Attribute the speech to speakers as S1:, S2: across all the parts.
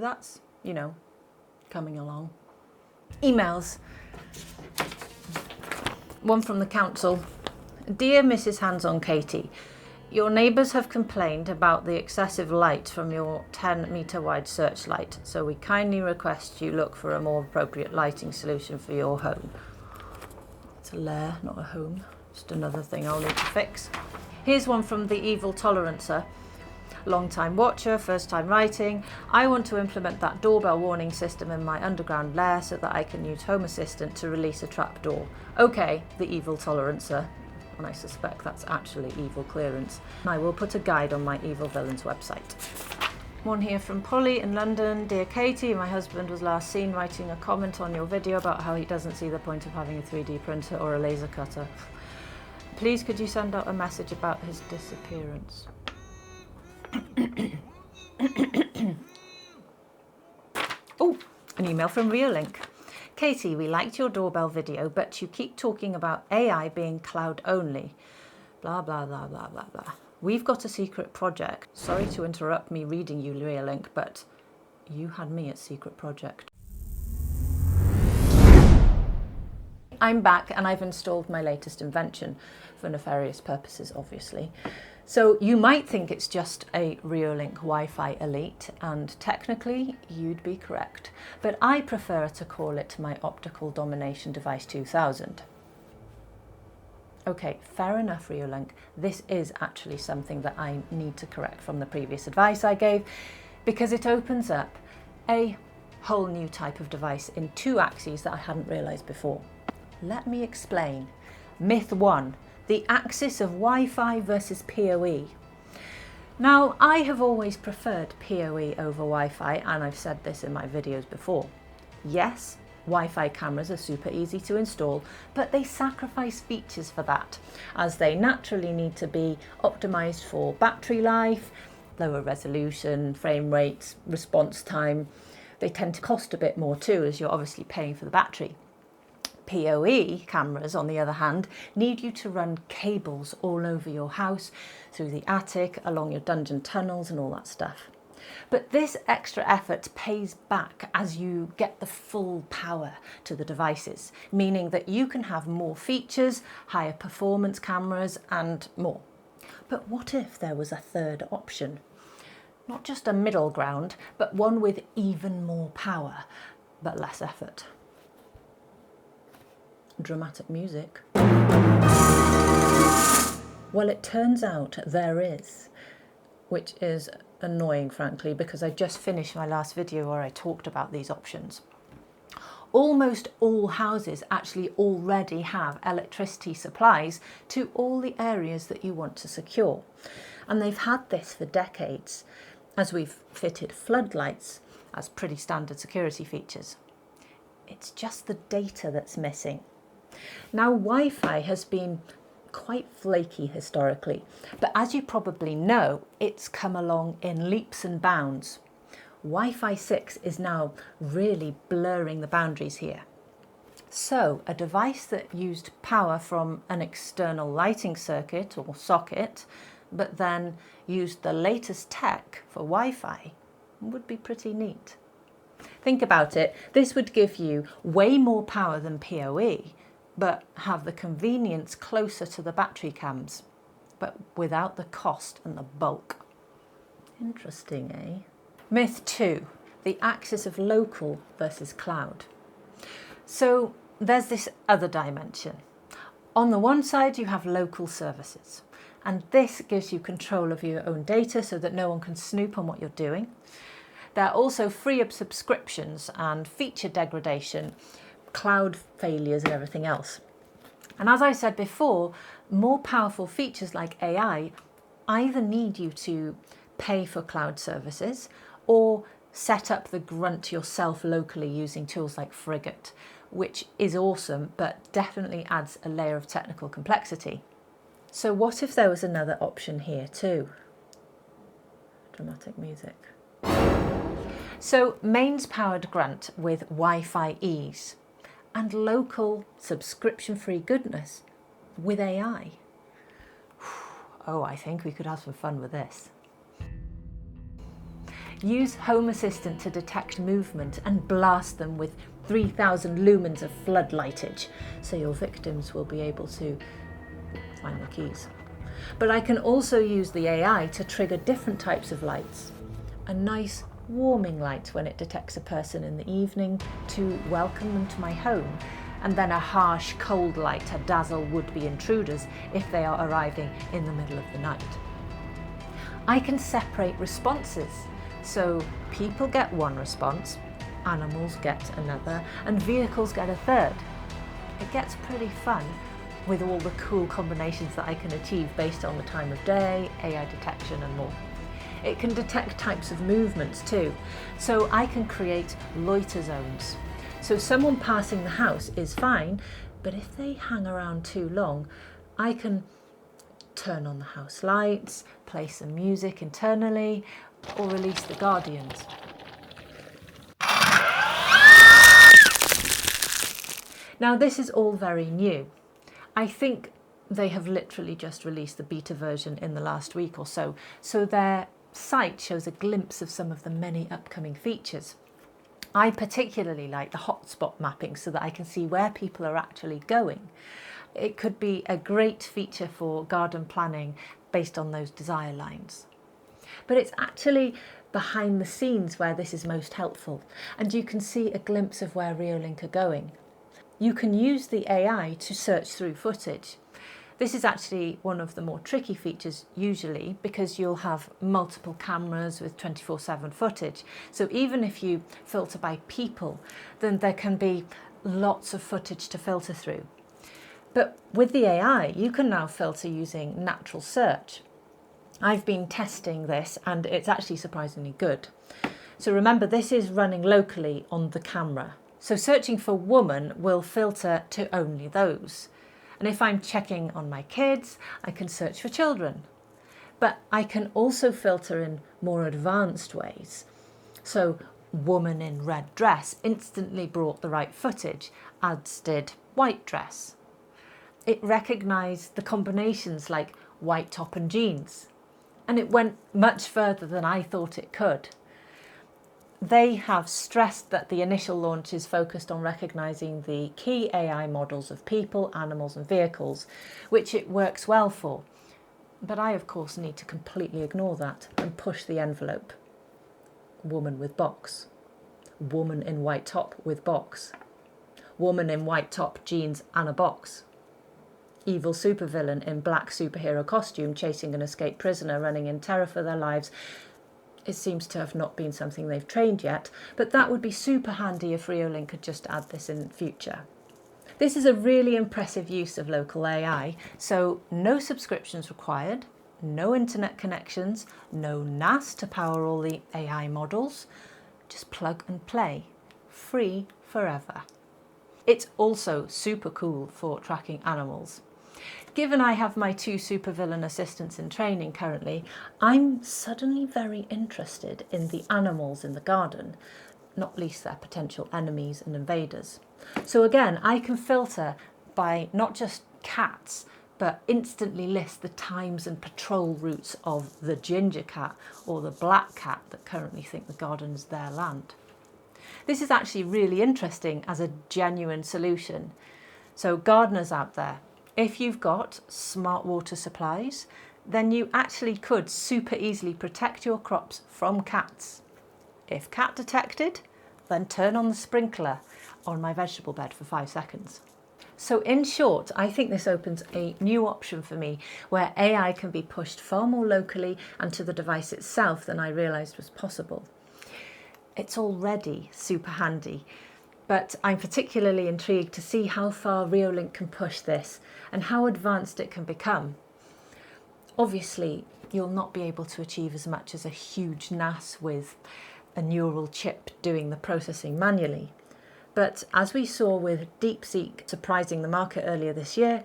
S1: that's, you know, coming along. Emails. One from the council. Dear Mrs. Hands-on Katie, your neighbours have complained about the excessive light from your 10-metre wide searchlight, so we kindly request you look for a more appropriate lighting solution for your home. It's a lair, not a home. Just another thing I'll need to fix. Here's one from the Evil Tolerancer. Long-time watcher, first-time writing. I want to implement that doorbell warning system in my underground lair so that I can use Home Assistant to release a trapdoor. Okay, the Evil Tolerancer. And I suspect that's actually evil clearance. I will put a guide on my Evil Villains website. One here from Polly in London. Dear Katie, my husband was last seen writing a comment on your video about how he doesn't see the point of having a 3D printer or a laser cutter. Please could you send out a message about his disappearance? Oh, an email from Reolink. Katie, we liked your doorbell video, but you keep talking about AI being cloud only. Blah, blah, blah, blah, blah, blah. We've got a secret project. Sorry to interrupt me reading you, Reolink, but you had me at secret project. I'm back and I've installed my latest invention for nefarious purposes, obviously. So you might think it's just a Reolink Wi-Fi Elite, and technically you'd be correct, but I prefer to call it my Optical Domination Device 2000. Okay, fair enough, Reolink. This is actually something that I need to correct from the previous advice I gave, because it opens up a whole new type of device in 2 axes that I hadn't realised before. Let me explain. Myth 1. The axis of Wi-Fi versus PoE. Now, I have always preferred PoE over Wi-Fi, and I've said this in my videos before. Yes, Wi-Fi cameras are super easy to install, but they sacrifice features for that, as they naturally need to be optimized for battery life, lower resolution, frame rates, response time. They tend to cost a bit more too, as you're obviously paying for the battery. PoE cameras, on the other hand, need you to run cables all over your house, through the attic, along your dungeon tunnels and all that stuff. But this extra effort pays back as you get the full power to the devices, meaning that you can have more features, higher performance cameras and more. But what if there was a third option? Not just a middle ground, but one with even more power, but less effort. Dramatic music. Well, it turns out there is, which is annoying, frankly, because I just finished my last video where I talked about these options. Almost all houses actually already have electricity supplies to all the areas that you want to secure. And they've had this for decades, as we've fitted floodlights as pretty standard security features. It's just the data that's missing. Now, Wi-Fi has been quite flaky historically, but as you probably know, it's come along in leaps and bounds. Wi-Fi 6 is now really blurring the boundaries here. So a device that used power from an external lighting circuit or socket, but then used the latest tech for Wi-Fi would be pretty neat. Think about it, this would give you way more power than PoE, but have the convenience closer to the battery cams, but without the cost and the bulk. Interesting, eh? Myth 2, the axis of local versus cloud. So there's this other dimension. On the one side, you have local services, and this gives you control of your own data so that no one can snoop on what you're doing. There are also free up subscriptions and feature degradation, cloud failures and everything else. And as I said before, more powerful features like AI either need you to pay for cloud services or set up the grunt yourself locally using tools like Frigate, which is awesome, but definitely adds a layer of technical complexity. So what if there was another option here too? Dramatic music. So mains powered grunt with Wi-Fi ease, and local subscription-free goodness with AI. Oh, I think we could have some fun with this. Use Home Assistant to detect movement and blast them with 3000 lumens of floodlightage, so your victims will be able to find the keys. But I can also use the AI to trigger different types of lights. A nice warming light when it detects a person in the evening to welcome them to my home, and then a harsh cold light to dazzle would-be intruders if they are arriving in the middle of the night. I can separate responses, so people get one response, animals get another, and vehicles get a third. It gets pretty fun with all the cool combinations that I can achieve based on the time of day, AI detection and more. It can detect types of movements too, so I can create loiter zones. So someone passing the house is fine, but if they hang around too long, I can turn on the house lights, play some music internally, or release the guardians. Now this is all very new. I think they have literally just released the beta version in the last week or so, so their site shows a glimpse of some of the many upcoming features. I particularly like the hotspot mapping so that I can see where people are actually going. It could be a great feature for garden planning based on those desire lines. But it's actually behind the scenes where this is most helpful, and you can see a glimpse of where Reolink are going. You can use the AI to search through footage. This is actually one of the more tricky features usually, because you'll have multiple cameras with 24/7 footage. So even if you filter by people, then there can be lots of footage to filter through. But with the AI, you can now filter using natural search. I've been testing this and it's actually surprisingly good. So remember, this is running locally on the camera. So searching for woman will filter to only those. And if I'm checking on my kids, I can search for children. But I can also filter in more advanced ways. So woman in red dress instantly brought the right footage, as did white dress. It recognised the combinations like white top and jeans. And it went much further than I thought it could. They have stressed that the initial launch is focused on recognising the key AI models of people, animals and vehicles, which it works well for. But I, of course, need to completely ignore that and push the envelope. Woman with box. Woman in white top with box. Woman in white top, jeans and a box. Evil supervillain in black superhero costume chasing an escaped prisoner running in terror for their lives. It seems to have not been something they've trained yet, but that would be super handy if Reolink could just add this in future. This is a really impressive use of local AI, so no subscriptions required, no internet connections, no NAS to power all the AI models, just plug and play, free forever. It's also super cool for tracking animals. Given I have my 2 supervillain assistants in training currently, I'm suddenly very interested in the animals in the garden, not least their potential enemies and invaders. So again, I can filter by not just cats, but instantly list the times and patrol routes of the ginger cat or the black cat that currently think the garden is their land. This is actually really interesting as a genuine solution. So gardeners out there, if you've got smart water supplies, then you actually could super easily protect your crops from cats. If cat detected, then turn on the sprinkler on my vegetable bed for 5 seconds. So in short, I think this opens a new option for me where AI can be pushed far more locally and to the device itself than I realised was possible. It's already super handy, but I'm particularly intrigued to see how far Reolink can push this and how advanced it can become. Obviously, you'll not be able to achieve as much as a huge NAS with a neural chip doing the processing manually. But as we saw with DeepSeek surprising the market earlier this year,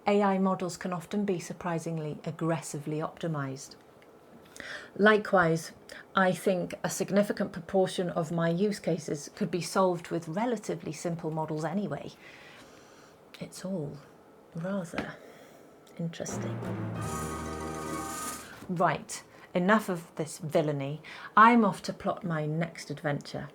S1: AI models can often be surprisingly aggressively optimized. Likewise, I think a significant proportion of my use cases could be solved with relatively simple models anyway. It's all rather interesting. Right, enough of this villainy. I'm off to plot my next adventure.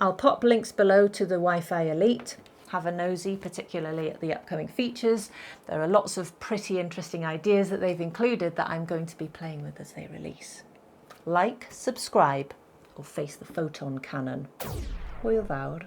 S1: I'll pop links below to the Wi-Fi Elite. Have a nosy, particularly at the upcoming features. There are lots of pretty interesting ideas that they've included that I'm going to be playing with as they release. Like, subscribe, or face the photon cannon. Hwyl fawr.